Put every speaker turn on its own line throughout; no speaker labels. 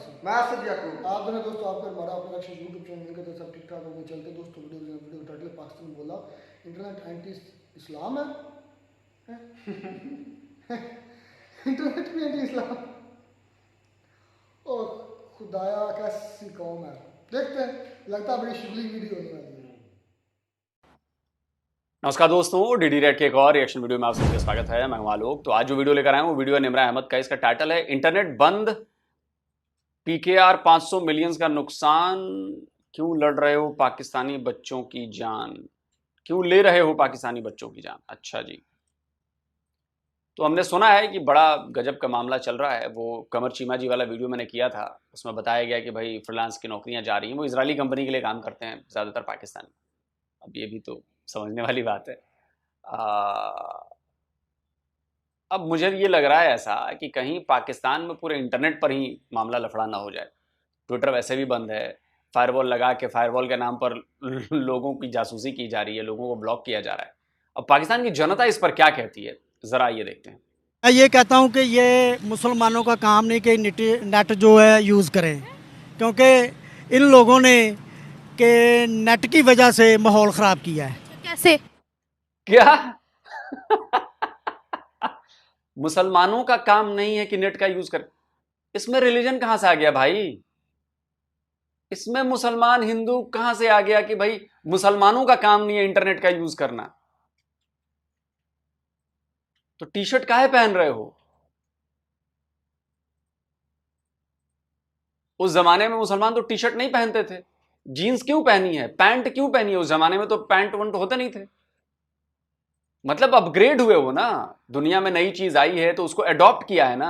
कासिम।
मैं असद याकूब।
आप दोनों दोस्तों आपका हमारा अपना रक्षा यूट्यूब चैनल का तो सब ठीक ठाक होने चलते दोस्तों। वीडियो टाइटल पाकिस्तान बोला इंटरनेट एंटी इस्लाम है, इंटरनेट भी एंटी इस्लाम और खुदाया कैसी कौम है। देखते हैं, लगता है बड़ी शुगली वीडियो होने वाली है।
नमस्कार दोस्तों, डीडी रेड के एक और रिएक्शन वीडियो में आप सबका स्वागत है। मैं हूं आलोक। तो आज जो वीडियो लेकर आए वो वीडियो है निमरा अहमद का। इसका टाइटल है इंटरनेट बंद, पीकेआर 500 मिलियंस का नुकसान, क्यों लड़ रहे हो पाकिस्तानी बच्चों की जान, क्यों ले रहे हो पाकिस्तानी बच्चों की जान। अच्छा जी, तो हमने सुना है कि बड़ा गजब का मामला चल रहा है। वो कमर चीमा जी वाला वीडियो मैंने किया था, उसमें बताया गया कि भाई फ्रीलांस की नौकरियां जा रही हैं। वो इजरायली कंपनी के लिए काम करते हैं ज़्यादातर पाकिस्तान में। अब ये भी तो समझने वाली बात है। अब मुझे ये लग रहा है ऐसा कि कहीं पाकिस्तान में पूरे इंटरनेट पर ही मामला लफड़ा ना हो जाए। ट्विटर वैसे भी बंद है, फायरवॉल लगा के फायरवॉल के नाम पर लोगों की जासूसी की जा रही है, लोगों को ब्लॉक किया जा रहा है। अब पाकिस्तान की जनता इस पर क्या कहती है, ज़रा ये देखते हैं।
मैं ये कहता हूँ कि ये मुसलमानों का काम नहीं कि नेट जो है यूज़ करें, क्योंकि इन लोगों ने के नेट की वजह से माहौल ख़राब किया है।
कैसे?
क्या मुसलमानों का काम नहीं है कि नेट का यूज करें? इसमें रिलीजन कहां से आ गया भाई? इसमें मुसलमान हिंदू कहां से आ गया कि भाई मुसलमानों का काम नहीं है इंटरनेट का यूज करना? तो टी शर्ट काहे पहन रहे हो? उस जमाने में मुसलमान तो टी शर्ट नहीं पहनते थे। जीन्स क्यों पहनी है, पैंट क्यों पहनी है? उस जमाने में तो पैंट वंट होते नहीं थे। मतलब अपग्रेड हुए हो ना, दुनिया में नई चीज आई है तो उसको अडॉप्ट किया है ना।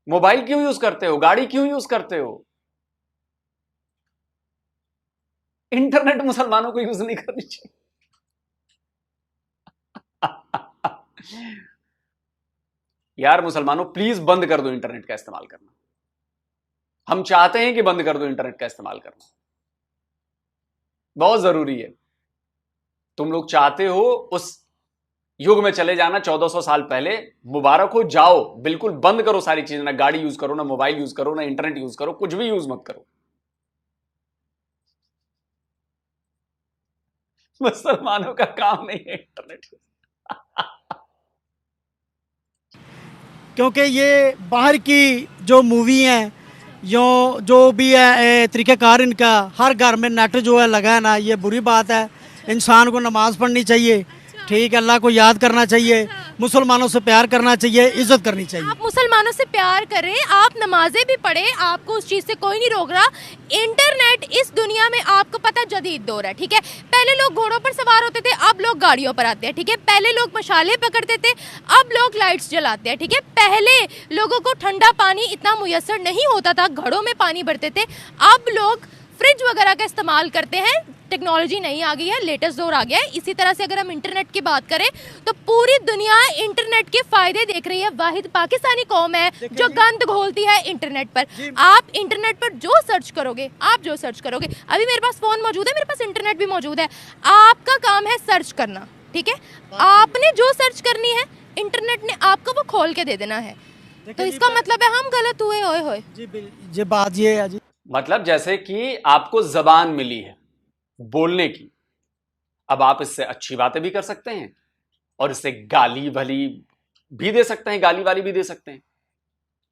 मोबाइल क्यों यूज करते हो, गाड़ी क्यों यूज करते हो? इंटरनेट मुसलमानों को यूज नहीं करनी चाहिए। यार मुसलमानों, प्लीज बंद कर दो इंटरनेट का इस्तेमाल करना। हम चाहते हैं कि बंद कर दो इंटरनेट का इस्तेमाल करना, बहुत जरूरी है। तुम लोग चाहते हो उस युग में चले जाना 1400 साल पहले। मुबारक हो, जाओ, बिल्कुल बंद करो सारी चीजें। ना गाड़ी यूज करो, ना मोबाइल यूज करो, ना इंटरनेट यूज करो, कुछ भी यूज मत करो। मुसलमानों का काम नहीं है इंटरनेट।
क्योंकि ये बाहर की जो मूवी हैं जो भी है तरीक़ाकार इनका, हर घर में नेट जो है लगा है ना, ये बुरी बात है। इंसान को नमाज़ पढ़नी चाहिए, ठीक है, अल्लाह को याद करना चाहिए, मुसलमानों से प्यार करना चाहिए, इज़्ज़त करनी चाहिए।
आप मुसलमानों से प्यार करें, आप नमाजें भी पढ़ें, आपको उस चीज़ से कोई नहीं रोक रहा। इंटरनेट इस दुनिया में आपको पता जदीद दौर है, ठीक है। पहले लोग घोड़ों पर सवार होते थे, अब लोग गाड़ियों पर आते हैं, ठीक है। पहले लोग मशाले पकड़ते थे, अब लोग लाइट्स जलाते हैं, ठीक है। पहले लोगों को ठंडा पानी इतना मुयस्सर नहीं होता था, घड़ों में पानी भरते थे, अब लोग फ्रिज वगैरह का इस्तेमाल करते हैं। टेक्नोलॉजी नहीं आ गई है, लेटेस्ट दौर आ गया है। इसी तरह से अगर हम इंटरनेट की बात करें तो पूरी दुनिया इंटरनेट के फायदे देख रही है। वाहिद पाकिस्तानी कौम है जो गंद घोलती है इंटरनेट पर। आप इंटरनेट पर जो सर्च करोगे, अभी मेरे पास फोन मौजूद है, मेरे पास इंटरनेट भी मौजूद है। आपका काम है सर्च करना, ठीक है। आपने जो सर्च करनी है इंटरनेट ने आपको वो खोल के दे देना है। तो इसका मतलब है हम गलत हुए। होए होए
जी बात ये है जी,
मतलब जैसे कि आपको जबान मिली है बोलने की, अब आप इससे अच्छी बातें भी कर सकते हैं और इससे गाली भली भी दे सकते हैं, गाली वाली भी दे सकते हैं।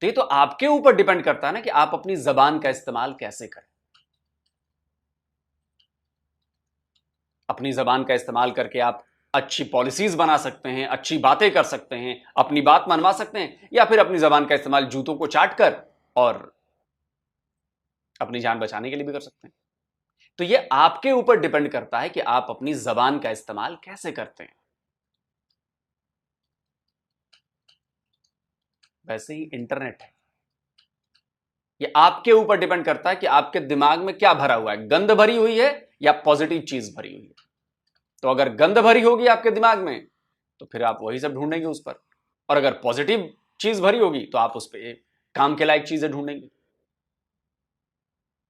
तो ये तो आपके ऊपर डिपेंड करता है ना कि आप अपनी जबान का इस्तेमाल कैसे करें। अपनी जबान का इस्तेमाल करके आप अच्छी पॉलिसीज बना सकते हैं, अच्छी बातें कर सकते हैं, अपनी बात मनवा सकते हैं, या फिर अपनी जबान का इस्तेमाल जूतों को चाट कर और अपनी जान बचाने के लिए भी कर सकते हैं। तो ये आपके ऊपर डिपेंड करता है कि आप अपनी जबान का इस्तेमाल कैसे करते हैं। वैसे ही इंटरनेट है, ये आपके ऊपर डिपेंड करता है कि आपके दिमाग में क्या भरा हुआ है, गंद भरी हुई है या पॉजिटिव चीज भरी हुई है। तो अगर गंद भरी होगी आपके दिमाग में तो फिर आप वही सब ढूंढेंगे उस पर, और अगर पॉजिटिव चीज भरी होगी तो आप उस पर काम के लायक चीजें ढूंढेंगे।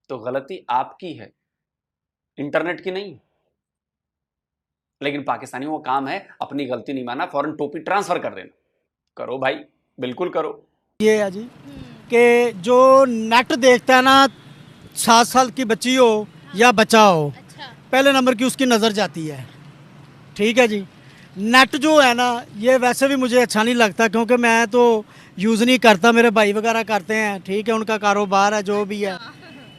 तो गलती आपकी है, इंटरनेट की नहीं। लेकिन पाकिस्तानियों का काम है अपनी गलती नहीं माना, फौरन टोपी ट्रांसफर कर देना। करो भाई, बिल्कुल करो।
ये है जी। कि जो नेट देखता है ना, 7 साल की बच्ची हो या बच्चा हो,
अच्छा
पहले नंबर की उसकी नज़र जाती है। ठीक है जी। नेट जो है ना, ये वैसे भी मुझे अच्छा नहीं लगता, क्योंकि मैं तो यूज़ नहीं करता, मेरे भाई वगैरह करते हैं। ठीक है, उनका कारोबार है जो भी है।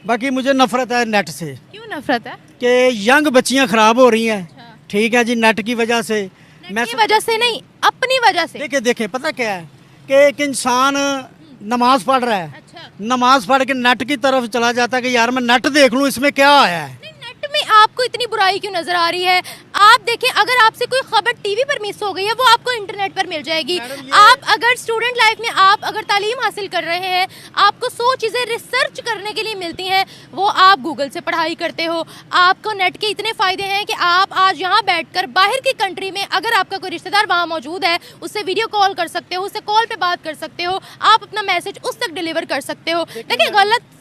बाकी मुझे नफ़रत है नेट से,
क्यों नफरत है?
कि यंग बच्चियां ख़राब हो रही हैं। ठीक है जी, नेट की वजह से।
नेट की वजह से नहीं, अपनी वजह से।
देखे पता क्या है कि एक इंसान नमाज पढ़ रहा है,
अच्छा
नमाज पढ़ के नेट की तरफ चला जाता है कि यार मैं नेट देख लूँ, इसमें क्या आया है।
नहीं, नेट में आपको इतनी बुराई क्यों नजर आ रही है? आप देखें, अगर आपसे कोई खबर टीवी पर मिस हो गई है, वो आपको इंटरनेट पर मिल जाएगी। आप अगर स्टूडेंट लाइफ में आप अगर तालीम हासिल कर रहे हैं, आपको 100 चीज़ें रिसर्च करने के लिए मिलती हैं, वो आप गूगल से पढ़ाई करते हो। आपको नेट के इतने फ़ायदे हैं कि आप आज यहाँ बैठकर बाहर की कंट्री में अगर आपका कोई रिश्तेदार वहाँ मौजूद है, उससे वीडियो कॉल कर सकते हो, उससे कॉल पे बात कर सकते हो, आप अपना मैसेज उस तक डिलीवर कर सकते हो। देखिए,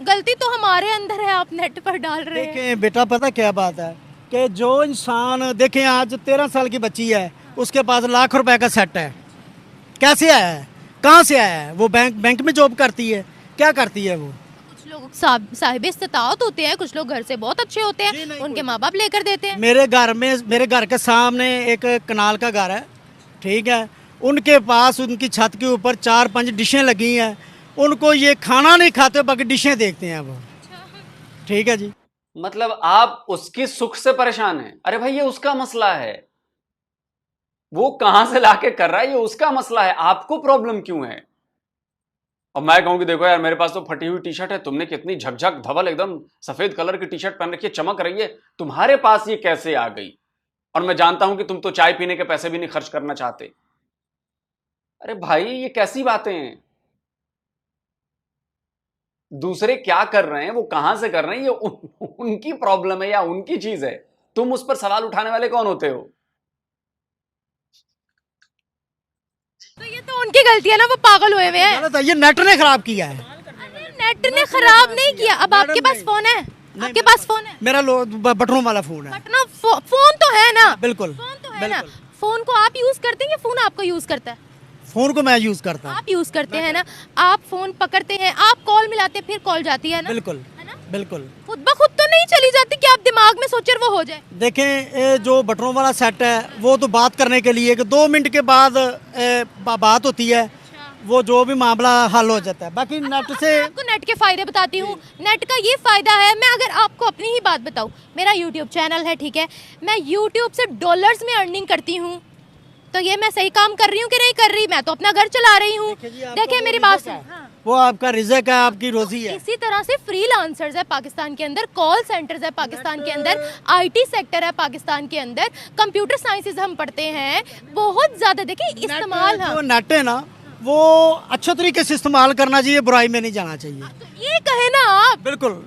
गलती तो हमारे अंदर है, आप नेट पर डाल रहे हैं।
देखें बेटा, पता क्या बात है कि जो इंसान, देखें आज 13 साल की बच्ची है, उसके पास लाख रुपए का सेट है। कैसे आया है, कहाँ से आया है? वो बैंक में जॉब करती है, क्या करती है वो?
कुछ लोग साहिब इस्तात होते हैं, कुछ लोग घर से बहुत अच्छे होते हैं, उनके माँ बाप लेकर देते हैं।
मेरे घर के सामने एक कनाल का घर है। ठीक है, उनके पास उनकी छत के ऊपर 4-5 डिशें लगी हैं। उनको ये खाना नहीं खाते, बाकी डिशें देखते हैं वो। ठीक है जी।
मतलब आप उसकी सुख से परेशान हैं? अरे भाई, ये उसका मसला है, वो कहां से लाके कर रहा है, ये उसका मसला है, आपको प्रॉब्लम क्यों है? अब मैं कहूं कि देखो यार, मेरे पास तो फटी हुई टी शर्ट है, तुमने कितनी झकझक धवल एकदम सफेद कलर की टी शर्ट पहन रखी है, चमक रही है, तुम्हारे पास ये कैसे आ गई? और मैं जानता हूं कि तुम तो चाय पीने के पैसे भी नहीं खर्च करना चाहते। अरे भाई, ये कैसी बातें हैं? दूसरे क्या कर रहे हैं, वो कहां से कर रहे हैं, ये उनकी प्रॉब्लम है या उनकी चीज है। तुम उस पर सवाल उठाने वाले कौन होते हो?
तो ये तो उनकी गलती है ना, वो पागल हुए हुए हैं।
गलत है, ये नेट ने खराब किया है।
नेट ने खराब नहीं किया। अब आपके पास फोन है, आपके पास फोन है,
मेरा बटनों वाला फोन है।
बटना फोन तो है ना,
बिल्कुल
फोन तो है ना। फोन को आप यूज करते हैं या फोन आपको यूज करता है?
फोन को मैं यूज करता हूँ।
आप यूज करते हैं ना, आप फोन पकड़ते हैं, आप कॉल मिलाते हैं, फिर कॉल जाती है ना।
बिल्कुल
है ना?
बिल्कुल।
खुद ब खुद तो नहीं चली जाती कि आप दिमाग में सोचे वो हो जाए।
देखें, ये जो बटनों वाला सेट है, वो तो बात करने के लिए कि 2 मिनट के बाद बात होती है, वो जो भी मामला हल हो जाता है। बाकी नेट से
आपको नेट के फायदे बताती हूँ। नेट का ये फायदा है, मैं अगर आपको अपनी ही बात बताऊँ, मेरा यूट्यूब चैनल है, ठीक है, मैं यूट्यूब से डॉलर्स में अर्निंग करती हूँ। तो ये मैं सही काम कर रही हूँ कि नहीं कर रही? मैं तो अपना घर चला रही हूँ। देखिए मेरी बात सुन,
वो आपका रिज़्क है, आपकी रोजी है।
इसी तरह से फ्रीलांसर्स है पाकिस्तान के अंदर, कॉल सेंटर्स है पाकिस्तान के अंदर, आईटी सेक्टर है पाकिस्तान के अंदर, कंप्यूटर साइंसेज हम पढ़ते हैं बहुत ज्यादा। देखिए इस्तेमाल,
जो नेट है ना, वो अच्छे तरीके से इस्तेमाल करना चाहिए, बुराई में नहीं जाना चाहिए।
तो ये कहे ना आप।
बिल्कुल,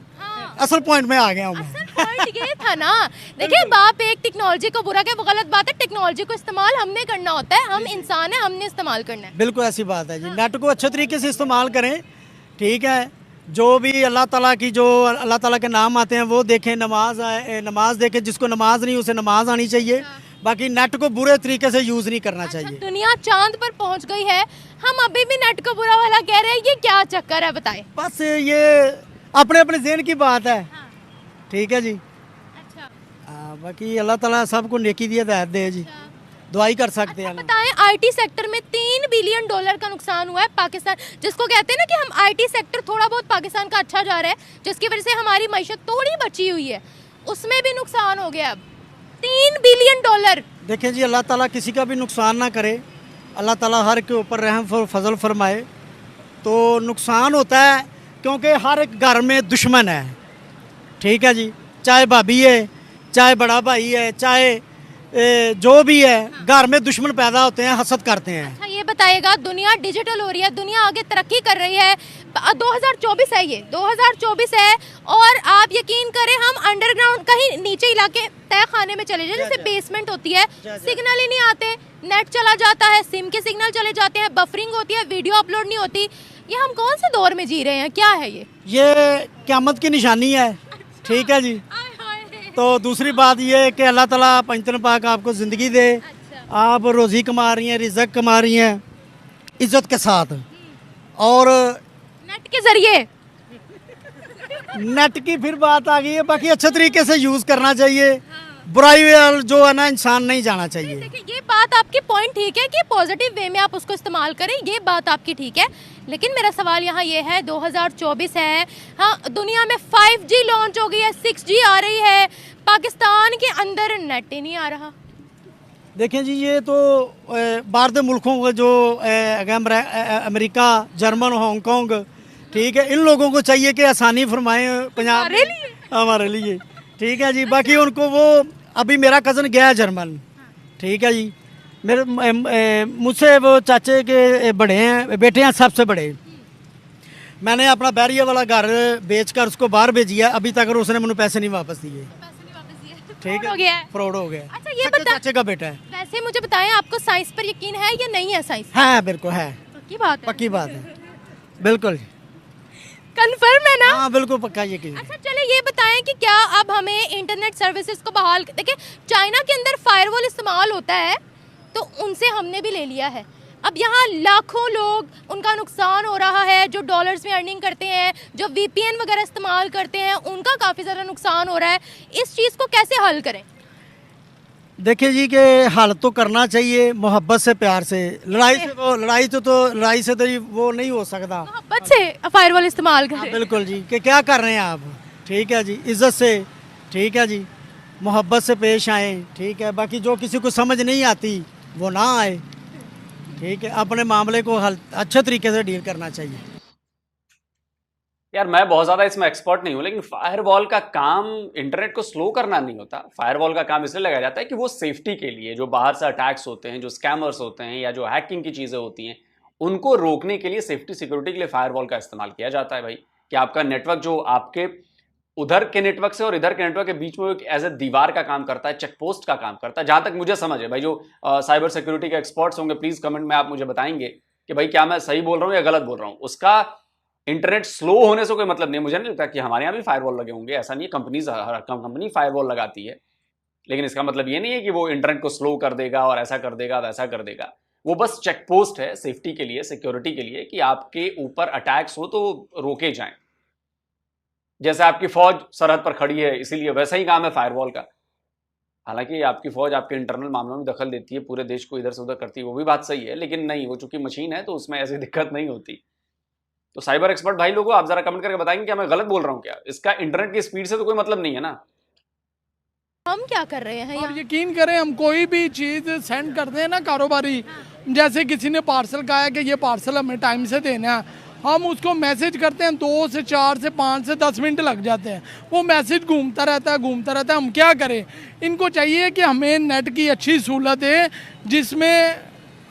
असल पॉइंट में आ गया हूँ मैं।
असल पॉइंट ये था ना। देखिए, बाप एक टेक्नोलॉजी को बुरा क्या, वो गलत बात है। टेक्नोलॉजी को इस्तेमाल हमने करना होता है, हम इंसान है, हमने इस्तेमाल करना है।
बिल्कुल ऐसी बात है जी। नेट को अच्छे तरीके से इस्तेमाल करें। ठीक है, जो भी अल्लाह ताला की, जो अल्लाह ताला के नाम आते हैं वो देखें, नमाज देखें, जिसको नमाज नहीं उसे नमाज आनी चाहिए। बाकी नेट को बुरे तरीके से यूज़ नहीं करना चाहिए।
दुनिया चांद पर पहुंच गई है, हम अभी भी नेट को बुरा वाला कह रहे हैं, ये क्या चक्कर है बताएं?
बस ये अपने अपने ज़हन की बात है। ठीक है जी।
अच्छा,
बाकी अल्लाह ताला सबको नेकी दी हिदायत दे जी, दुआई कर सकते हैं।
बताएं, आईटी सेक्टर में $3 बिलियन का नुकसान हुआ है पाकिस्तान, जिसको कहते हैं ना कि हम आईटी सेक्टर थोड़ा बहुत पाकिस्तान का अच्छा जा रहा है, जिसकी वजह से हमारी मईशत थोड़ी बची हुई है, उसमें भी नुकसान हो गया। अब $3 बिलियन।
देखें जी, अल्लाह ताला किसी का भी नुकसान ना करे, अल्लाह ताला हर के ऊपर रहम फजल फरमाए। तो नुकसान होता है क्योंकि हर एक घर में दुश्मन है। ठीक है जी, चाहे भाभी है, चाहे बड़ा भाई है, चाहे जो भी है, घर में दुश्मन पैदा होते हैं, हसद करते हैं।
अच्छा ये बताइएगा, दुनिया डिजिटल हो रही है, दुनिया आगे तरक्की कर रही है, 2024 है, ये 2024 है, और आप यकीन करें हम अंडरग्राउंड कहीं नीचे इलाके तय खाने में चले जाए, जैसे बेसमेंट होती है, सिग्नल ही नहीं आते, नेट चला जाता है, सिम के सिग्नल चले जाते हैं, बफरिंग होती है, वीडियो अपलोड नहीं होती। ये हम कौन से दौर में जी रहे हैं? क्या है
ये क़यामत की निशानी है। ठीक है जी। तो दूसरी बात ये है कि अल्लाह ताला पंचतन पाक आपको ज़िंदगी दे। आप रोज़ी कमा रही हैं, रिज़्क कमा रही हैं इज़्ज़त के साथ, और
नेट के जरिए।
नेट की फिर बात आ गई है, बाकी अच्छे तरीके से यूज़ करना चाहिए, बुराई वाल जो है ना इंसान नहीं जाना चाहिए।
देखिए ये बात आपकी पॉइंट ठीक है कि पॉजिटिव वे में आप उसको इस्तेमाल करें, ये बात आपकी ठीक है, लेकिन मेरा सवाल यहाँ ये है 2024 है, हाँ दुनिया में 5G लॉन्च हो गई है, 6G आ रही है, पाकिस्तान के अंदर नेट ही नहीं आ रहा।
देखें जी, ये तो बाहर के मुल्कों को जो अमेरिका, जर्मन, हांगकांग, ठीक है, इन लोगों को चाहिए कि आसानी फरमाएं पंजाब हमारे लिए, ठीक है जी। बाकी उनको वो अभी मेरा कज़न गया है जर्मन, ठीक है जी, मेरे मुझसे वो चाचे के बड़े हैं, बेटे हैं सबसे बड़े। मैंने अपना बैरिया वाला घर बेचकर उसको बाहर भेजिया, अभी तक उसने मुझे पैसे नहीं वापस दिए, ठीक है, फ्रॉड हो गया।
अच्छा ये बता,
चाचे का बेटा है।
वैसे मुझे बताएं आपको साइंस पर यकीन है या नहीं है? साइंस
है, बिल्कुल है,
पक्की बात है,
पक्की बात है, बिल्कुल
कंफर्म है ना?
हाँ बिल्कुल पक्का यकीन।
अच्छा चलिए ये बताएं कि क्या अब हमें इंटरनेट सर्विसेज को बहाल, देखिए चाइना के अंदर फायरवॉल इस्तेमाल होता है तो उनसे हमने भी ले लिया है, अब यहाँ लाखों लोग उनका नुकसान हो रहा है, जो डॉलर्स में अर्निंग करते हैं, जो VPN वगैरह इस्तेमाल करते हैं, उनका काफ़ी ज़्यादा नुकसान हो रहा है। इस चीज़ को कैसे हल करें?
देखिए जी कि हल तो करना चाहिए मोहब्बत से, प्यार से, लड़ाई से तो वो नहीं हो सकता।
मोहब्बत से फायरवॉल इस्तेमाल
हाँ,
करें।
बिल्कुल जी, कि क्या कर रहे हैं आप, ठीक है जी, इज़्ज़त से, ठीक है जी, मोहब्बत से पेश आए, ठीक है। बाकी जो किसी को समझ नहीं आती वो ना आए, ठीक है, अपने मामले को हल अच्छे तरीके से डील करना चाहिए।
यार मैं बहुत ज्यादा इसमें एक्सपर्ट नहीं हूं, लेकिन फायरवॉल का काम इंटरनेट को स्लो करना नहीं होता। फायरवॉल का काम इसलिए लगाया जाता है कि वो सेफ्टी के लिए, जो बाहर से अटैक्स होते हैं, जो स्कैमर्स होते हैं या जो हैकिंग की चीजें होती हैं, उनको रोकने के लिए, सेफ्टी सिक्योरिटी के लिए फायरवॉल का इस्तेमाल किया जाता है भाई। कि आपका नेटवर्क जो आपके उधर के नेटवर्क से और इधर के नेटवर्क के बीच में एक एज ए दीवार का काम करता है, चेक पोस्ट का काम करता है, जहां तक मुझे समझ है भाई। जो साइबर सिक्योरिटी के एक्सपर्ट्स होंगे प्लीज कमेंट में आप मुझे बताएंगे कि भाई क्या मैं सही बोल रहा हूं या गलत बोल रहा हूं। उसका इंटरनेट स्लो होने से कोई मतलब नहीं। मुझे नहीं लगता कि हमारे यहाँ भी फायरवॉल लगे होंगे, ऐसा नहीं है, कंपनीज, हर कंपनी फायरवॉल लगाती है, लेकिन इसका मतलब ये नहीं है कि वो इंटरनेट को स्लो कर देगा और ऐसा कर देगा वैसा कर देगा। वो बस चेक पोस्ट है सेफ्टी के लिए, सिक्योरिटी के लिए, कि आपके ऊपर अटैक्स हो तो रोके जाएं। जैसे आपकी फौज सरहद पर खड़ी है, इसीलिए वैसा ही काम है फायरवॉल का। हालांकि आपकी फौज आपके इंटरनल मामलों में दखल देती है, पूरे देश को इधर से उधर करती है, वो भी बात सही है, लेकिन नहीं, वो चूंकि मशीन है तो उसमें ऐसी दिक्कत नहीं होती। तो साइबर एक्सपर्ट भाई लोगों, आप जरा कमेंट करके बताएंगे क्या मैं गलत बोल रहा हूं क्या? इसका इंटरनेट की स्पीड से तो कोई मतलब नहीं है ना।
हम क्या कर रहे हैं?
और यकीन करें, हम कोई भी चीज़ सेंड करते हैं ना कारोबारी, जैसे किसी ने पार्सल कहा है कि ये पार्सल हमें टाइम से देना है, हम उसको मैसेज करते हैं, 2 से 4 से 5 से 10 मिनट लग जाते हैं, वो मैसेज घूमता रहता है। हम क्या करें? इनको चाहिए कि हमें नेट की अच्छी सहूलत है, जिसमें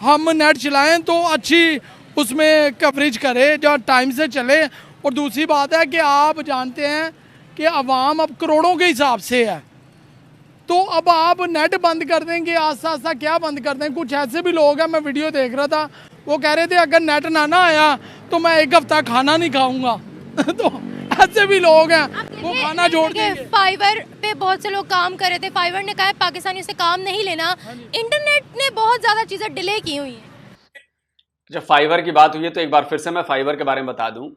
हम नेट चलाएं तो अच्छी उसमें कवरेज करे, जो टाइम से चले। और दूसरी बात है कि आप जानते हैं कि आवाम अब करोड़ों के हिसाब से है, तो अब आप नेट बंद कर देंगे, आस्ता आस्ता क्या बंद कर दें। कुछ ऐसे भी लोग हैं, मैं वीडियो देख रहा था, वो कह रहे थे अगर नेट ना आया तो मैं 1 हफ्ता खाना नहीं खाऊंगा। तो ऐसे भी लोग हैं, वो खाना छोड़ देंगे।
फाइवर पे बहुत से लोग काम कर रहे थे, फाइवर ने कहा है पाकिस्तानियों से काम नहीं लेना। इंटरनेट ने बहुत ज्यादा चीजें डिले की हुई हैं।
जब फाइवर की बात हुई है तो एक बार फिर से मैं फाइवर के बारे में बता दूं।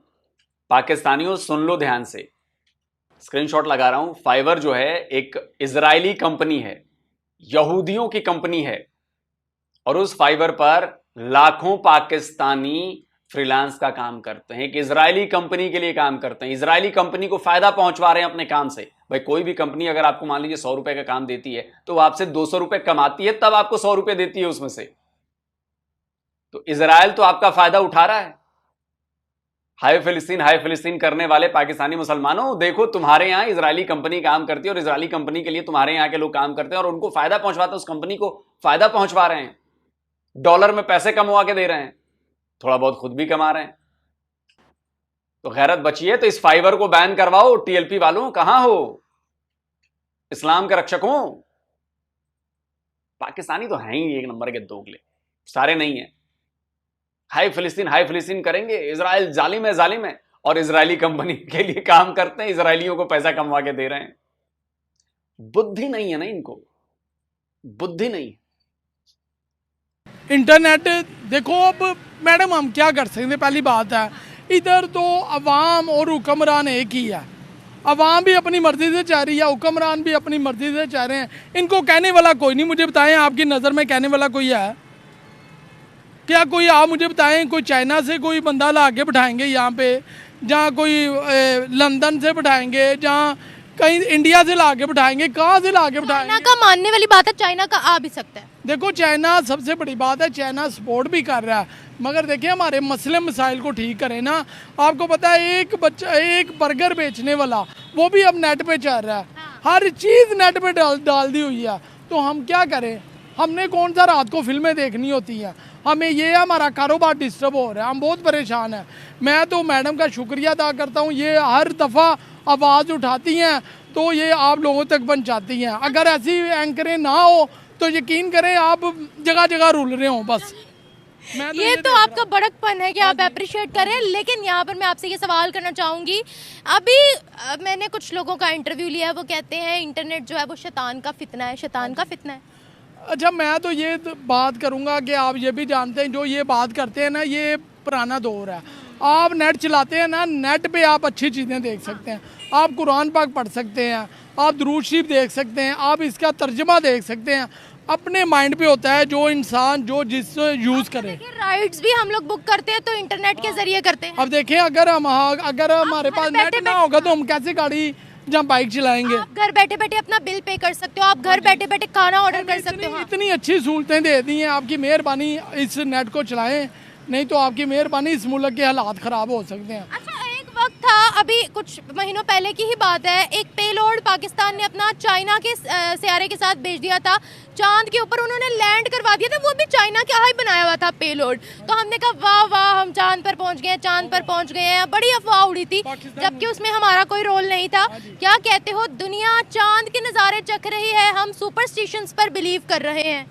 पाकिस्तानियों सुन लो ध्यान से, स्क्रीनशॉट लगा रहा हूं। फाइवर जो है एक इजरायली कंपनी है, यहूदियों की कंपनी है, और उस फाइवर पर लाखों पाकिस्तानी फ्रीलांस का काम करते हैं। एक इजरायली कंपनी के लिए काम करते हैं, इजरायली कंपनी को फायदा पहुंचवा रहे हैं अपने काम से। भाई कोई भी कंपनी अगर आपको मान लीजिए 100 रुपए का काम देती है तो वो आपसे 200 रुपए कमाती है, तब आपको 100 रुपए देती है उसमें से। तो इजराइल तो आपका फायदा उठा रहा है। हाय फिलिस्तीन करने वाले पाकिस्तानी मुसलमानों, देखो तुम्हारे यहां इजरायली कंपनी काम करती है और इजरायली कंपनी के लिए तुम्हारे यहां के लोग काम करते हैं और उनको फायदा पहुंचवाते हैं, उस कंपनी को फायदा पहुंचवा रहे हैं, डॉलर में पैसे कमवा के दे रहे हैं, थोड़ा बहुत खुद भी कमा रहे हैं। तो गैरत बची है तो इस फाइवर को बैन करवाओ। टीएलपी वालों कहां हो, इस्लाम के रक्षकों? पाकिस्तानी तो हैं ही एक नंबर के दोगले, सारे नहीं है। हाय फिलिस्तीन करेंगे, इजराइल जालिम है, और इजरायली कंपनी के लिए काम करते हैं, इजरायलियों को पैसा कमवा के दे रहे हैं। बुद्धि नहीं है ना इनको, बुद्धि नहीं।
इंटरनेट देखो, अब मैडम हम क्या कर सकते हैं? पहली बात है इधर तो अवाम और हुक्मरान एक ही है। अवाम भी अपनी मर्ज़ी से चाह रही है, हुक्मरान भी अपनी मर्ज़ी से चाह रहे हैं। इनको कहने वाला कोई नहीं। मुझे बताएं, आपकी नज़र में कहने वाला कोई है क्या? कोई आप मुझे बताएं, कोई चाइना से कोई बंदा ला के बिठाएंगे यहाँ पे, जहाँ कोई लंदन से बिठाएंगे, जहाँ कहीं इंडिया से ला के बिठाएंगे, कहाँ से ला के बिठाएंगे?
चाइना का मानने वाली बात है, चाइना का आ भी सकता है।
देखो, चाइना सबसे बड़ी बात है, चाइना सपोर्ट भी कर रहा है, मगर देखिए हमारे मसले मसाइल को ठीक करें ना। आपको पता है, एक बच्चा, एक बर्गर बेचने वाला, वो भी अब नेट पे चल रहा है। हर चीज़ नेट पे डाल दी हुई है। तो हम क्या करें? हमने कौन सा रात को फिल्में देखनी होती हैं? हमें ये हमारा कारोबार डिस्टर्ब हो रहा है, हम बहुत परेशान हैं। मैं तो मैडम का शुक्रिया अदा करता हूँ, ये हर दफ़ा आवाज़ उठाती हैं तो ये आप लोगों तक पहुँचाती हैं। अगर ऐसी एंकरें ना हो तो यकीन करें आप जगह जगह रुल रहे हो बस। मैं तो
ये तो आपका बड़कपन है कि आप अप्रिशिएट करें। लेकिन यहाँ पर मैं आपसे ये सवाल करना चाहूँगी, अभी मैंने कुछ लोगों का इंटरव्यू लिया है, वो कहते हैं इंटरनेट जो है वो शैतान का फितना है, शैतान का फितना है।
अच्छा, मैं तो ये बात करूँगा कि आप ये भी जानते हैं, जो ये बात करते हैं ना, ये पुराना दौर है। आप नेट चलाते हैं ना, नेट पे आप अच्छी चीज़ें देख सकते हैं, आप कुरान पाक पढ़ सकते हैं, आप दुरूद शरीफ देख सकते हैं, आप इसका तर्जमा देख सकते हैं। अपने माइंड पे होता है, जो इंसान जो जिस यूज़ करे।
राइड्स भी हम लोग बुक करते हैं तो इंटरनेट के जरिए करते हैं।
अब देखें, अगर हमारे पास नेट ना होगा तो हम कैसे गाड़ी जहाँ बाइक चलाएंगे?
आप घर बैठे बैठे अपना बिल पे कर सकते हो, आप घर बैठे बैठे खाना ऑर्डर कर सकते हो।
इतनी अच्छी सहूलतें दे दी हैं, आपकी मेहरबानी इस नेट को चलाएं, नहीं तो आपकी मेहरबानी इस मुल्क के हालात ख़राब हो सकते हैं।
अच्छा, एक वक्त था, अभी कुछ महीनों पहले की ही बात है, एक पेलोड पाकिस्तान ने अपना चाइना के सियारे के साथ भेज दिया था, चांद के ऊपर उन्होंने लैंड करवा दिया था, वो भी चाइना का ही बनाया हुआ था पेलोड। तो हमने कहा वाह वाह, हम चांद पर पहुंच गए, चांद पर पहुंच गए हैं। बड़ी अफवाह उड़ी थी, जबकि उसमें हमारा कोई रोल नहीं था। क्या कहते हो, दुनिया चांद के नज़ारे चख रही है, हम सुपरस्टिशंस पर बिलीव कर रहे हैं?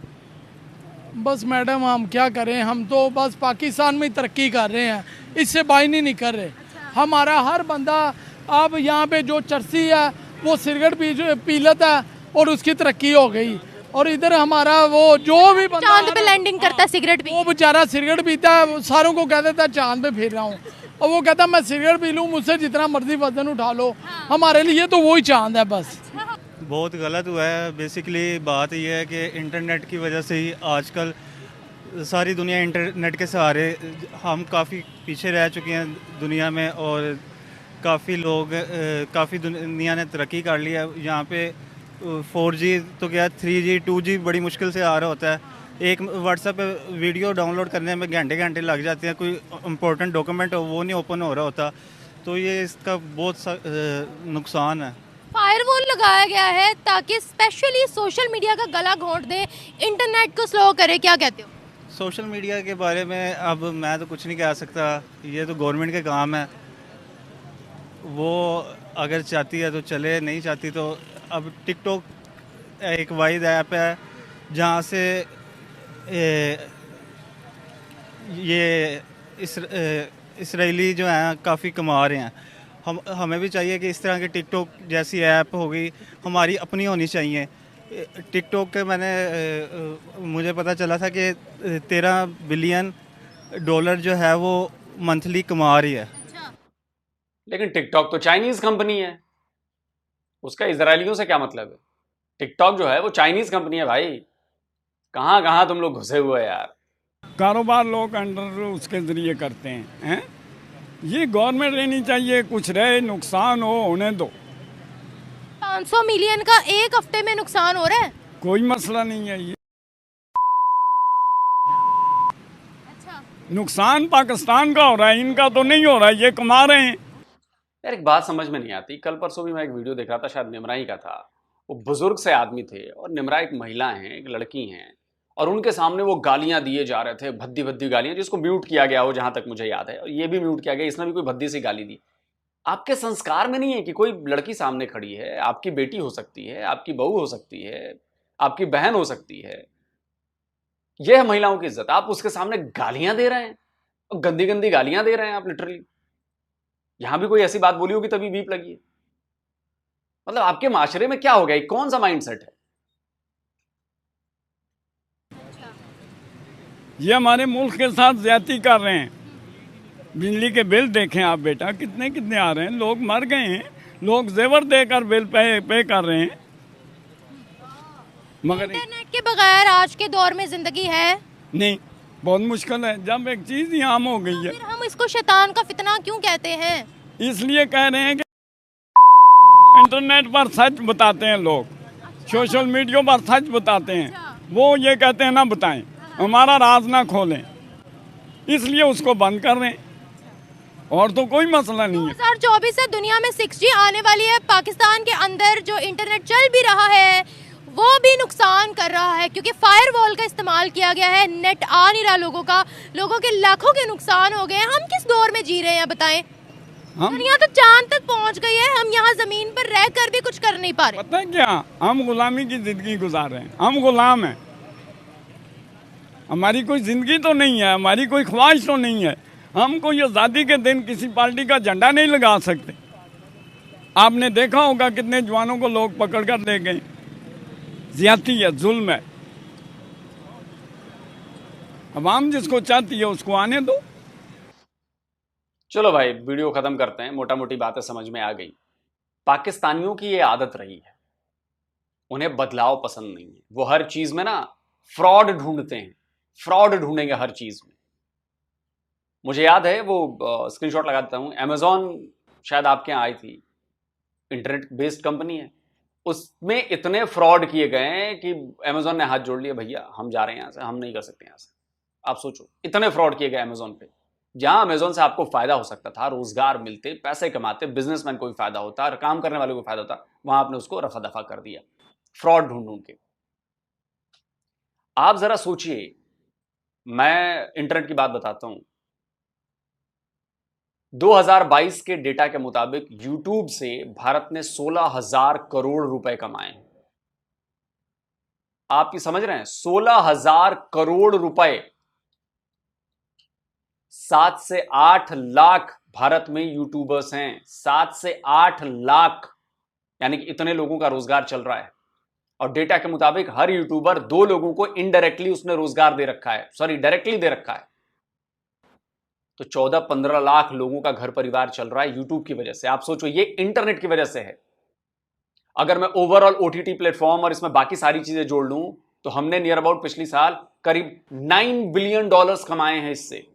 बस मैडम, हम क्या करें, हम तो बस पाकिस्तान में तरक्की कर रहे हैं, इससे बाई नहीं निकल रहे। हमारा हर बंदा, अब यहाँ पे जो चर्सी है वो सिगरेट पी लेता है और उसकी तरक्की हो गई, और इधर हमारा वो जो भी बंदा
चांद पे लैंडिंग करता है सिगरेट पी,
वो बेचारा सिगरेट पीता है, वो सारों को कह देता है चांद पे फिर रहा हूँ, और वो कहता है मैं सिगरेट पी लूँ, मुझसे जितना मर्जी वजन उठा लो, हमारे लिए तो वही चांद है बस।
बहुत गलत हुआ है। बेसिकली बात यह है कि इंटरनेट की वजह से ही आजकल सारी दुनिया इंटरनेट के सहारे, हम काफ़ी पीछे रह चुके हैं दुनिया में, और काफ़ी लोग, काफ़ी दुनिया ने तरक्की कर लिया है। यहाँ पे 4G तो क्या 3G 2G बड़ी मुश्किल से आ रहा होता है। एक व्हाट्सएप पे वीडियो डाउनलोड करने में घंटे घंटे लग जाते हैं, कोई इम्पोर्टेंट डॉक्यूमेंट हो वो नहीं ओपन हो रहा होता, तो ये इसका बहुत नुकसान है।
फायरवॉल लगाया गया है ताकि स्पेशली सोशल मीडिया का गला घोंट दे, इंटरनेट को स्लो करे। क्या कहते हो?
सोशल मीडिया के बारे में अब मैं तो कुछ नहीं कह सकता, ये तो गवर्नमेंट के काम है, वो अगर चाहती है तो चले, नहीं चाहती तो। अब टिकटॉक एक वाइड ऐप है जहाँ से ये इसराइली जो हैं काफ़ी कमा रहे हैं। हमें भी चाहिए कि इस तरह की टिकटॉक जैसी ऐप होगी, हमारी अपनी होनी चाहिए। टिकटॉक के मुझे पता चला था कि 13 बिलियन डॉलर जो है वो मंथली कमा रही है।
लेकिन टिकटॉक तो चाइनीज कंपनी है, उसका इजरायलियों से क्या मतलब है? टिकटॉक जो है वो चाइनीज कंपनी है भाई। कहाँ कहाँ तुम लोग घुसे हुए यार।
कारोबार लोग अंडर उसके जरिए करते हैं। ये गवर्नमेंट लेनी चाहिए, कुछ रहे नुकसान हो होने दो।
500 मिलियन का एक हफ्ते में नुकसान हो रहा है,
कोई मसला नहीं है। ये
अच्छा,
नुकसान पाकिस्तान का हो रहा है, इनका तो नहीं हो रहा है, ये कमा रहे हैं।
यार एक बात समझ में नहीं आती, कल परसों भी मैं एक वीडियो देख रहा था, शायद निमरा ही का था। वो बुजुर्ग से आदमी थे और निमरा एक महिला हैं, एक लड़की हैं, और उनके सामने वो गालियां दिए जा रहे थे, भद्दी भद्दी गालियां, जिसको म्यूट किया गया हो जहां तक मुझे याद है, और ये भी म्यूट किया गया, इसने भी कोई भद्दी सी गाली दी। आपके संस्कार में नहीं है कि कोई लड़की सामने खड़ी है, आपकी बेटी हो सकती है, आपकी बहू हो सकती है, आपकी बहन हो सकती है, यह है महिलाओं की इज्जत। आप उसके सामने गालियां दे रहे हैं, और गंदी गंदी गालियां दे रहे हैं आप लिटरली। यहां भी कोई ऐसी बात बोली होगी तभी बीप लगी है। मतलब आपके माशरे में क्या हो गया, कौन सा माइंडसेट है?
ये हमारे मुल्क के साथ ज्यादती कर रहे हैं। बिजली के बिल देखें आप बेटा, कितने कितने आ रहे हैं। लोग मर गए हैं, लोग जेवर देकर बिल पे कर रहे हैं। मगर
इंटरनेट के बगैर आज के दौर में जिंदगी है
नहीं, बहुत मुश्किल है। जब एक चीज़ ही आम हो गई है,
फिर हम इसको शैतान का फितना क्यों कहते हैं?
इसलिए कह रहे हैं कि इंटरनेट पर सच बताते हैं लोग, सोशल मीडिया पर सच बताते हैं। वो ये कहते हैं ना बताएं, हमारा राज ना खोलें, इसलिए उसको बंद कर रहे हैं, और तो कोई मसला नहीं है।
2024 से दुनिया में 6G आने वाली है। पाकिस्तान के अंदर जो इंटरनेट चल भी रहा है वो भी नुकसान कर रहा है, क्योंकि फायरवॉल का इस्तेमाल किया गया है। नेट आ नहीं रहा लोगों का, लोगों के लाखों के नुकसान हो गए हैं। हम किस दौर में जी रहे हैं बताएं? दुनिया तो चांद तक पहुंच गई है, हम यहाँ जमीन पर रहकर भी कुछ कर नहीं पा रहे।
पता है क्या, हम गुलामी की जिंदगी गुजार रहे हैं, हम गुलाम हैं। हमारी कोई जिंदगी तो नहीं है, हमारी कोई ख्वाहिश तो नहीं है। हम कोई आज़ादी के दिन किसी पार्टी का झंडा नहीं लगा सकते। आपने देखा होगा कितने जवानों को लोग पकड़ कर ले गए। ज्यादती है, जुल्म है। अवाम जिसको चाहती है उसको आने दो।
चलो भाई, वीडियो खत्म करते हैं। मोटा मोटी बातें समझ में आ गई। पाकिस्तानियों की ये आदत रही है, उन्हें बदलाव पसंद नहीं है। वो हर चीज में ना फ्रॉड ढूंढते हैं, फ्रॉड ढूंढेंगे हर चीज में। मुझे याद है, वो स्क्रीनशॉट लगा देता हूं, अमेजॉन शायद आपके यहाँ आई थी, इंटरनेट बेस्ड कंपनी है। उसमें इतने फ्रॉड किए गए हैं कि अमेजॉन ने हाथ जोड़ लिया, भैया हम जा रहे हैं यहां से, हम नहीं कर सकते यहां से। आप सोचो, इतने फ्रॉड किए गए अमेजॉन पे। जहां अमेजॉन से आपको फायदा हो सकता था, रोजगार मिलते, पैसे कमाते, बिजनेसमैन को भी फायदा होता, काम करने वाले को फायदा होता, वहां आपने उसको रफा दफा कर दिया, फ्रॉड ढूंढ ढूंढ के। आप जरा सोचिए, मैं इंटरनेट की बात बताता हूं। 2022 के डेटा के मुताबिक यूट्यूब से भारत ने 16,000 करोड़ रुपए कमाए हैं। आप ये समझ रहे हैं? 16,000 करोड़ रुपए। 7 से 8 लाख भारत में यूट्यूबर्स हैं। 7 से 8 लाख, यानी कि इतने लोगों का रोजगार चल रहा है। और डेटा के मुताबिक हर यूट्यूबर 2 लोगों को इनडायरेक्टली उसने रोजगार दे रखा है, सॉरी डायरेक्टली दे रखा है। तो 14-15 लाख लोगों का घर परिवार चल रहा है यूट्यूब की वजह से। आप सोचो, ये इंटरनेट की वजह से है। अगर मैं ओवरऑल ओटीटी प्लेटफॉर्म और इसमें बाकी सारी चीजें जोड़ लूं तो हमने नियर अबाउट पिछली साल करीब $9 बिलियन कमाए हैं इससे,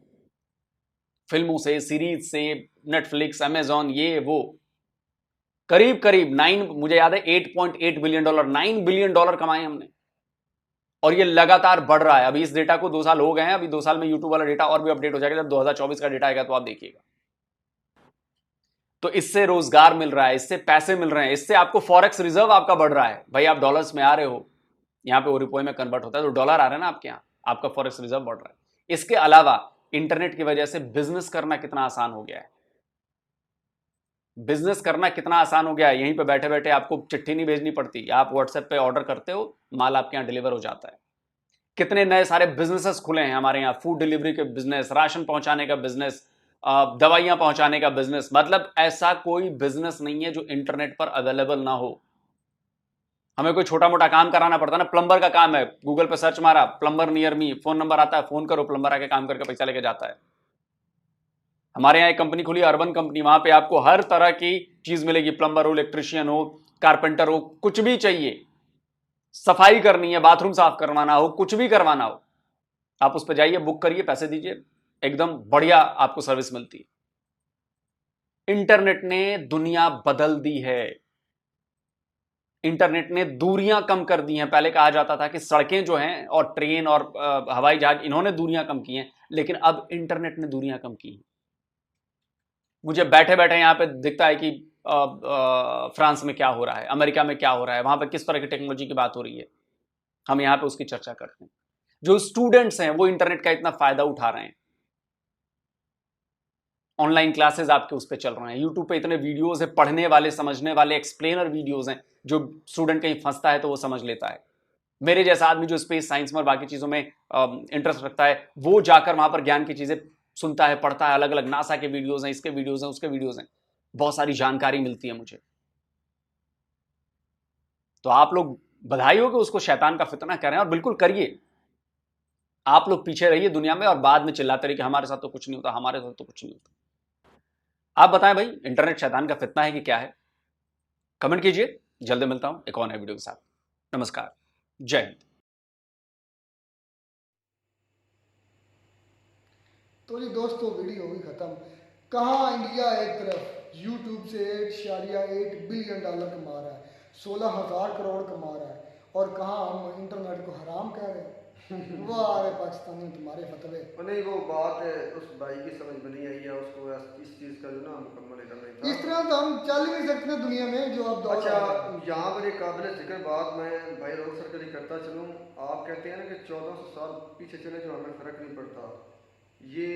फिल्मों से, सीरीज से, नेटफ्लिक्स, अमेजॉन, ये वो। करीब करीब 9, मुझे याद है 8.8 बिलियन डॉलर, $9 बिलियन कमाए हमने। और ये लगातार बढ़ रहा है। अभी इस डेटा को 2 साल हो गए हैं, अभी 2 साल में यूट्यूब वाला डेटा और भी अपडेट हो जाएगा। जब 2024 का डेटा आएगा तो आप देखिएगा। तो इससे रोजगार मिल रहा है, इससे पैसे मिल रहे हैं, इससे आपको फॉरेक्स रिजर्व आपका बढ़ रहा है। भाई आप डॉलर्स में आ रहे हो, यहां पे वो रुपये में कन्वर्ट होता है तो डॉलर आ रहे हैं ना आपके यहां, आपका फॉरेक्स रिजर्व बढ़ रहा है। इसके अलावा इंटरनेट की वजह से बिजनेस करना कितना आसान हो गया है। बिजनेस करना कितना आसान हो गया है। यहीं पे बैठे बैठे आपको चिट्ठी नहीं भेजनी पड़ती, आप व्हाट्सएप पे ऑर्डर करते हो, माल आपके यहाँ डिलीवर हो जाता है। कितने नए सारे बिजनेसेस खुले हैं हमारे यहाँ, फूड डिलीवरी के बिजनेस, राशन पहुंचाने का बिजनेस, दवाइयां पहुंचाने का बिजनेस। मतलब ऐसा कोई बिजनेस नहीं है जो इंटरनेट पर अवेलेबल ना हो। हमें कोई छोटा मोटा काम कराना पड़ता है ना, प्लम्बर का काम है, गूगल पे सर्च मारा, plumber near me, phone number आता है, फोन करो, प्लम्बर आके काम करके पैसा लेके जाता है। हमारे यहाँ एक कंपनी खुली, अर्बन कंपनी, वहां पे आपको हर तरह की चीज मिलेगी। प्लम्बर हो, इलेक्ट्रिशियन हो, कारपेंटर हो, कुछ भी चाहिए, सफाई करनी है, बाथरूम साफ करवाना हो, कुछ भी करवाना हो, आप उस पर जाइए, बुक करिए, पैसे दीजिए, एकदम बढ़िया आपको सर्विस मिलती है। इंटरनेट ने दुनिया बदल दी है। इंटरनेट ने दूरियां कम कर दी हैं। पहले कहा जाता था कि सड़कें जो हैं और ट्रेन और हवाई जहाज, इन्होंने दूरियां कम की हैं, लेकिन अब इंटरनेट ने दूरियां कम की हैं। मुझे बैठे बैठे यहां पे दिखता है कि फ्रांस में क्या हो रहा है, अमेरिका में क्या हो रहा है, वहां पे किस तरह की टेक्नोलॉजी की बात हो रही है, हम यहां पे उसकी चर्चा करते हैं। जो स्टूडेंट्स हैं वो इंटरनेट का इतना फायदा उठा रहे हैं। ऑनलाइन क्लासेस आपके उस पर चल रहे हैं, यूट्यूब पे इतने वीडियोस है, पढ़ने वाले, समझने वाले, एक्सप्लेनर वीडियोस हैं, जो स्टूडेंट कहीं फंसता है तो वो समझ लेता है। मेरे जैसा आदमी जो स्पेस साइंस में और बाकी चीजों में इंटरेस्ट रखता है, वो जाकर वहां पर ज्ञान की चीजें सुनता है, पढ़ता है। अलग अलग नासा के वीडियोस हैं, इसके वीडियोस हैं, उसके वीडियोस हैं, बहुत सारी जानकारी मिलती है मुझे। तो आप लोग बधाई हो कि उसको शैतान का फितना कह रहे हैं, और बिल्कुल करिए। आप लोग पीछे रहिए दुनिया में और बाद में चिल्लाते रहिए कि हमारे साथ तो कुछ नहीं होता, हमारे साथ तो कुछ नहीं होता। आप बताएं भाई, इंटरनेट शैतान का फितना है कि क्या है? कमेंट कीजिए। जल्दी मिलता हूं एक और नए वीडियो के साथ। नमस्कार, जय हिंद।
तो जी दोस्तों, वीडियो होगी खत्म। कहाँ इंडिया एक तरफ यूट्यूब से 8.8 बिलियन डॉलर कमा रहा है, 16,000 करोड़ कमा रहा है, और कहाँ हम इंटरनेट को हराम कह रहे हैं। वाह रे पाकिस्तान में तुम्हारे फतवे।
नहीं, वो बात है उस भाई की समझ में नहीं आई है, उसको इस चीज़ का जो ना मुकम्मल करना था।
इस तरह तो हम चल ही नहीं सकते दुनिया में जो आप
अच्छा, यहाँ पर एक काबिल जिक्र बात मैं भाई रोक सर के करता चलूँ। आप कहते हैं ना कि 1400 साल पीछे चले जो हमें फ़र्क नहीं पड़ता। ये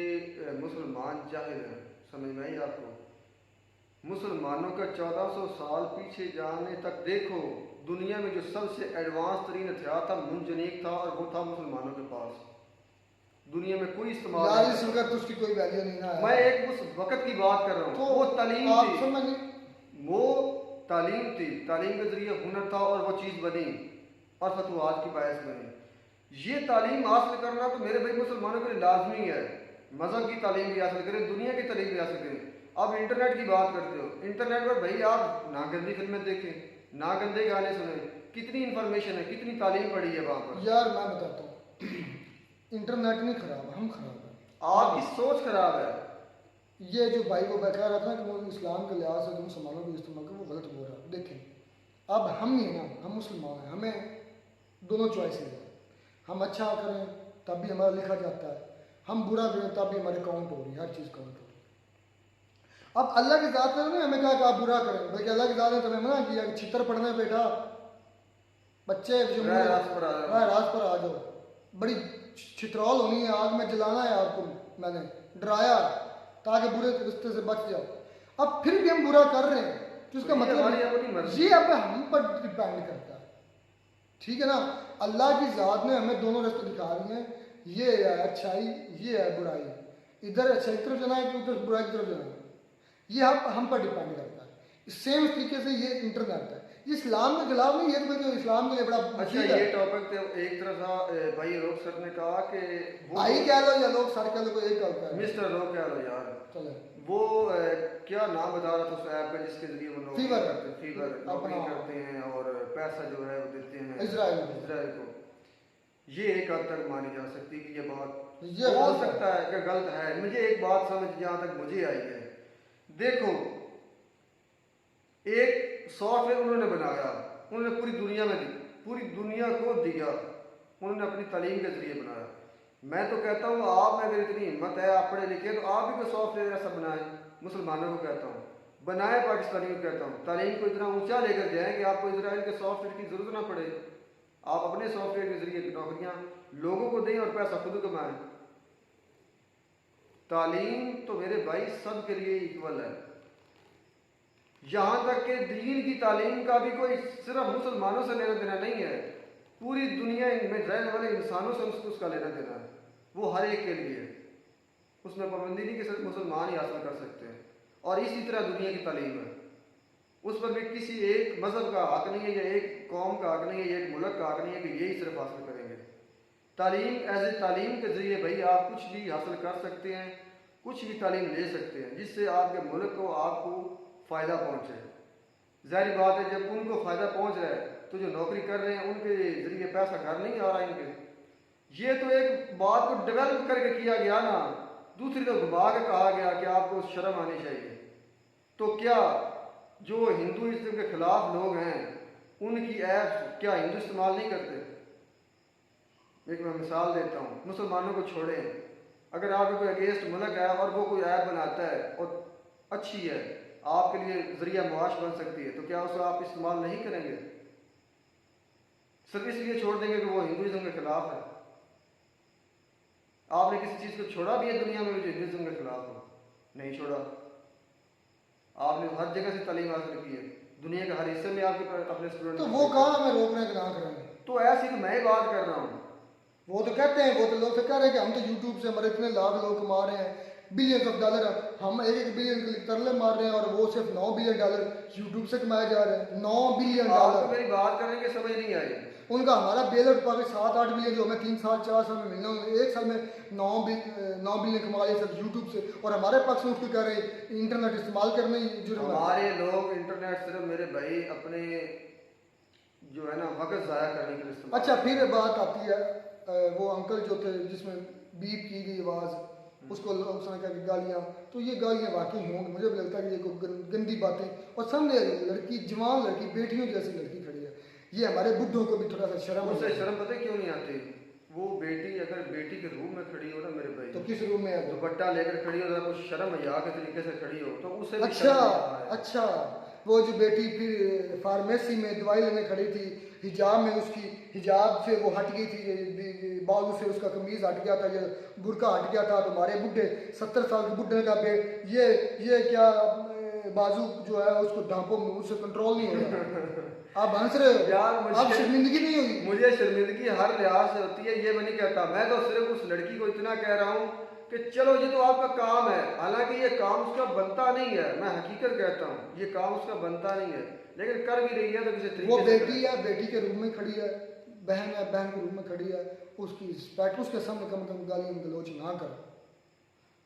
मुसलमान जाहिल हैं, समझ में आई आपको? मुसलमानों का 1400 साल पीछे जाने तक देखो, दुनिया में जो सबसे एडवांस तरीन हथियार था मुंजनीक था, और वो था मुसलमानों के पास। दुनिया में कोई इस्तेमाल
यार इस वक्त उसकी कोई वैल्यू नहीं है।
मैं एक उस वक्त की बात कर रहा हूँ,
तो
वो तालीम
आप
थी,
समझ
वो तालीम थी, तालीम के जरिए हुनर था और वो चीज़ बनी और फतवात की बायस बनी। ये तालीम हासिल करना तो मेरे भाई मुसलमानों के लिए लाजमी है। मज़हब की तालीम भी हासिल करें, दुनिया की तालीम भी हासिल करें। अब इंटरनेट की बात करते हो, इंटरनेट पर भाई आप ना गंदी फिल्में देखें, ना गंदे गाने सुने, कितनी इन्फॉर्मेशन है, कितनी तालीम पड़ी है वहाँ पर।
यार मैं बताता हूँ, इंटरनेट नहीं खराब, हम खराब हैं।
आपकी सोच खराब है।
ये जो भाई को बैठा रहा था कि वो इस्लाम के लिहाज से तुम मुसलमानों को इस्तेमाल करो, वो गलत हो रहा है। देखें अब हम ही है ना, हम मुसलमान हैं, हमें दोनों चॉइसेस हैं। हम अच्छा करें तब भी हमारा लिखा जाता है, हम बुरा करें तब भी हमारे काउंट हो रही है, हर चीज़ काउंट हो रही है। अब अल्लाह की ज़ात ने हमें कहा कि आप बुरा करें, बल्कि अल्लाह की ज़ात ने तुम्हें मना किया कि छितर पड़ने बेटा, बच्चे राज पर आ जाओ, बड़ी छितरौल होनी है, आग में जलाना है आपको, मैंने डराया ताकि बुरे रिश्ते से बच जाओ। अब फिर भी हम बुरा कर रहे हैं, तो इसका मतलब ये अब हम पर डिपेंड करता है, ठीक है ना। अल्लाह की ज़ात ने हमें दोनों रास्ते दिखा रही हैं, ये है अच्छाई, ये है बुराई, इधर अच्छाई की तरफ जाना है कि उधर बुराई की तरफ जाना है, ये हम पर डिपेंड करता है। सेम तरीके से ये इंटरनेट है, ये इस्लाम के खिलाफ नहीं, ये तो इस्लाम के लिए बड़ा
अच्छा ये टॉपिक तो एक तरह था। भाई रोक सर ने कहा कि
भाई कह लो या लोग सर कह लो, कोई एक कहता है,
मिस्टर रोक कह लो यार,
चले
वो क्या नाम बता रहा था उस ऐप पे जिसके जरिए वो नौकरी करते हैं और पैसा जो है वो देते हैं इजराइल को। ये एक हद तक मानी जा सकती है कि ये बात हो सकता है कि गलत है। मुझे एक बात समझ जहाँ तक मुझे आई है, देखो एक सॉफ्टवेयर उन्होंने बनाया, उन्होंने पूरी दुनिया में दी, पूरी दुनिया को दिया, उन्होंने अपनी तालीम के जरिए बनाया। मैं तो कहता हूँ आप में अगर इतनी हिम्मत है, आप पढ़े लिखे, तो आप भी कोई सॉफ्टवेयर ऐसा बनाए। मुसलमानों को कहता हूँ बनाए, पाकिस्तानियों को कहता हूँ तालीम को इतना ऊंचा लेकर जाए कि आपको इजराइल के सॉफ्टवेयर की जरूरत ना पड़े। आप अपने सॉफ्टवेयर के जरिए नौकरियाँ लोगों को दें और पैसा खुद कमाएं। तालीम तो मेरे भाई सब के लिए इक्वल है, यहाँ तक कि दीन की तालीम का भी कोई सिर्फ मुसलमानों से लेना देना नहीं है, पूरी दुनिया में रहने वाले इंसानों से उसका लेना देना है। वो हर एक के लिए, उसमें पाबंदी नहीं कि सिर्फ मुसलमान ही हासिल कर सकते हैं। और इसी तरह दुनिया की तालीम है, उस पर भी किसी एक मज़हब का हक नहीं है, या एक कौम का हक नहीं है, या एक मुल्क का हक नहीं है कि यही सिर्फ हासिल करेंगे। तालीम एज ए तालीम के ज़रिए भाई आप कुछ भी हासिल कर सकते हैं, कुछ भी तालीम ले सकते हैं जिससे आपके मुल्क को आपको फ़ायदा पहुँचे। ज़ाहिर बात है जब उनको फ़ायदा पहुँच रहा है तो जो नौकरी कर रहे हैं उनके ज़रिए पैसा घर नहीं आ रहा है इनके। ये तो एक बात को डेवलप करके किया गया ना, दूसरी तो घुमा के कहा गया कि आपको शर्म आनी चाहिए। तो क्या जो हिंदुइज्म के खिलाफ लोग हैं उनकी ऐप क्या हिंदू इस्तेमाल नहीं करते? एक मैं मिसाल देता हूँ, मुसलमानों को छोड़ें, अगर आपको कोई अगेंस्ट मुल्क है और वो कोई ऐप बनाता है और अच्छी है, आपके लिए जरिया मुआश बन सकती है, तो क्या उसे आप इस्तेमाल नहीं करेंगे? सिर्फ इसलिए छोड़ देंगे कि वो हिंदुइज्म के खिलाफ है? आपने किसी चीज़ को छोड़ा भी है दुनिया में जो हिंदुइज्म के खिलाफ हो? नहीं छोड़ा। आपने हर जगह से तालीम हासिल की है, दुनिया के हर हिस्से में आपके अपने स्टूडेंट।
तो वो कहाँ हमें रोकने के ना करेंगे?
तो ऐसी तो मैं बात कर रहा हूँ।
वो तो कहते हैं, वो तो लोग तो कह रहे हैं कि हम तो यूट्यूब से हमारे इतने लाख लोग कमा रहे हैं, बिलियंस ऑफ डॉलर, हम 1 बिलियन के तरले मार रहे हैं और वो सिर्फ $9 बिलियन यूट्यूब से कमाए जा रहे हैं। $9 बिलियन।
आपको मेरी बात करने की समझ नहीं आई।
उनका हमारा बेल उठ पा के 7-8 बिलियन जो हमें 3 साल 4 साल में मिलना है, एक साल में 9 बिलियन कमा लिया सब यूट्यूब से, और हमारे पक्ष में उठ के कह रहे इंटरनेट इस्तेमाल करने जुर्म है।
हमारे लोग इंटरनेट सिर्फ मेरे भाई अपने जो है ना वक्त ज़ाया करने के लिए इस्तेमाल।
अच्छा, फिर बात आती है वो अंकल जो थे जिसमें बीप की गई आवाज़, उसको उसने कहा कि गालियाँ, तो ये गालियाँ वाकई होंगी, मुझे भी लगता है कि ये कोई गंदी बातें, और सामने लड़की, जवान लड़की, बेटियों जैसी लड़की खड़ी है, ये हमारे बुढ़ों को भी थोड़ा सा शर्म
उससे शर्म पता है क्यों नहीं आती? वो बेटी अगर बेटी के रूम में खड़ी हो ना मेरे भाई,
तो किस रूम में है?
दुपट्टा लेकर खड़ी हो, जरा कुछ शर्म हया के तरीके से खड़ी हो, तो उससे भी
अच्छा
शर्म नहीं आ रहा है।
अच्छा, वो जो बेटी फिर फार्मेसी में दवाई लेने खड़ी थी, हिजाब में उसकी हिजाब से वो हट गई थी, बाजू से उसका कमीज हट गया था, ये बुरका हट गया था, तो हमारे बुढ़े 70 साल के बुढ़े का ये क्या बाजू जो है उसको ढांपों में उससे कंट्रोल नहीं हो रहा। आप हंस रहे हो
यार,
आप शर्मिंदगी नहीं होगी?
मुझे शर्मिंदगी हर लिहाज से होती है, ये मैं नहीं कहता, मैं तो सिर्फ उस लड़की को इतना कह रहा हूँ कि चलो ये तो आपका काम है, हालांकि ये काम उसका बनता नहीं है, मैं हकीकत कहता हूँ ये काम उसका बनता नहीं है, लेकिन कर भी रही है तो किसी तरीके
वो
से
बेटी है, बेटी के रूम में खड़ी है, बहन है, बहन के रूम में खड़ी है, उसकी रिस्पेक्ट, उसके सामने कम से कम गाली गलोच ना करो,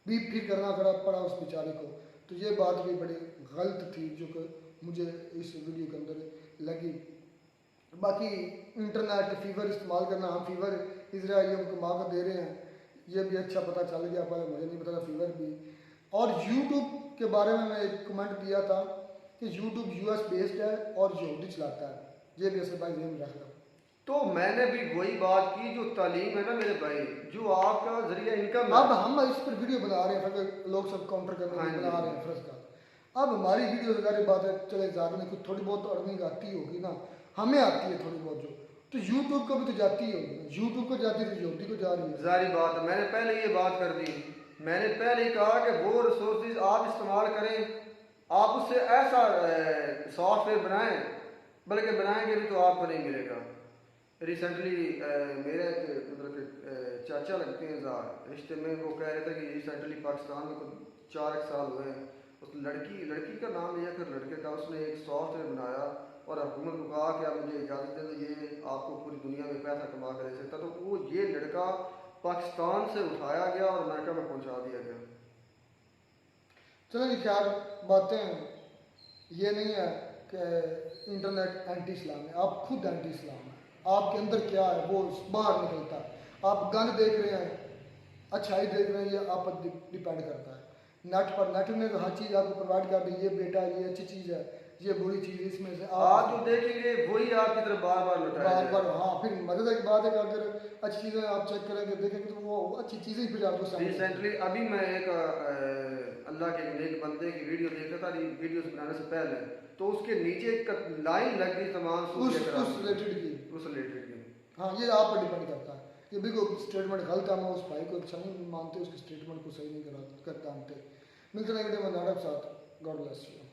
बीप फिर करना पड़ा उस बेचारे को। तो ये बात भी बड़ी गलत थी जो कि मुझे इस वीडियो के अंदर लगी। बाकी इंटरनेट फीवर इस्तेमाल करना, हम फीवर इजराइलियों को कमा कर दे रहे हैं, ये भी अच्छा पता चल गया, पहले मुझे नहीं पता था फीवर भी। और यूट्यूब के बारे में मैं एक कमेंट दिया था कि यूट्यूब यूएस बेस्ड है और यहूदी चलाता है, ये भी असल भाई ध्यान रख लो।
तो मैंने भी वही बात की, जो तालीम है ना मेरे भाई, जो आपका जरिया इनकम
अब
है,
हम इस पर वीडियो बना रहे हैं, फिर लोग सब काउंटर करने
हाँ
के लिए
जी।
बना रहे हैं फर्ज का। अब हमारी वीडियो सारी बात है, चले ज़्यादा नहीं, कुछ थोड़ी बहुत अर्निंग आती होगी ना, हमें आती है थोड़ी बहुत जो, तो यूट्यूब को भी तो जाती होगी, यूट्यूब को जाती है तो यहूदी को जा रही है।
जारी बात है, मैंने पहले ये बात कर दी, मैंने पहले ही कहा कि वो रिसोर्सेज आप इस्तेमाल करें, आप उससे ऐसा सॉफ्टवेयर बनाएं, बल्कि बनाएंगे भी तो आपको नहीं मिलेगा। रिसेंटली मेरे मतलब कि चाचा लगते हैं ज़ार रिश्ते में, वो कह रहे थे कि रिसेंटली पाकिस्तान में कुछ 4 साल हुए हैं, उस लड़की का नाम लिया, फिर लड़के का, उसने एक सॉफ्टवेयर बनाया और हुकूमत को कहा कि आप मुझे इजाज़त दें तो ये आपको पूरी दुनिया में पैसा कमा कर दे सकता, तो वो ये लड़का पाकिस्तान से उठाया गया और अमेरिका में पहुंचा दिया गया।
चलो जी, खैर बातें ये नहीं है कि इंटरनेट एंटी इस्लाम है, आप खुद एंटी इस्लाम है, आपके अंदर क्या है वो बाहर निकलता है। आप गंद देख रहे हैं, अच्छाई देख रहे हैं, ये आप पर डिपेंड करता है। नेट ने तो हर चीज़ आपको प्रोवाइड कर दी, ये बेटा ये अच्छी चीज़ है, ये बुरी चीज़, इसमें से
आप जो देखेंगे वही आपकी तरफ बार बार लौटाया
बार हाँ। फिर मदद की बात है कि अगर अच्छी चीज़ें आप चेक करेंगे देखेंगे तो वो अच्छी चीज़ें ही फिर आपको सामने।
रिसेंटली अभी मैं एक अल्लाह के नेक बंदे की वीडियो देख रहा था, वीडियोस बनाने से पहले, तो उसके नीचे एक लाइन लग गई तमाम
उस रिलेटेड की। हाँ, ये आप पर डिपेंड करता है, ये बिल्कुल स्टेटमेंट गलत है, मैं उस भाई को अच्छा नहीं मानते, उसके स्टेटमेंट को सही नहीं करता मानते। मिलते हैं वीडियो में साथ, गॉड ब्लेस यू।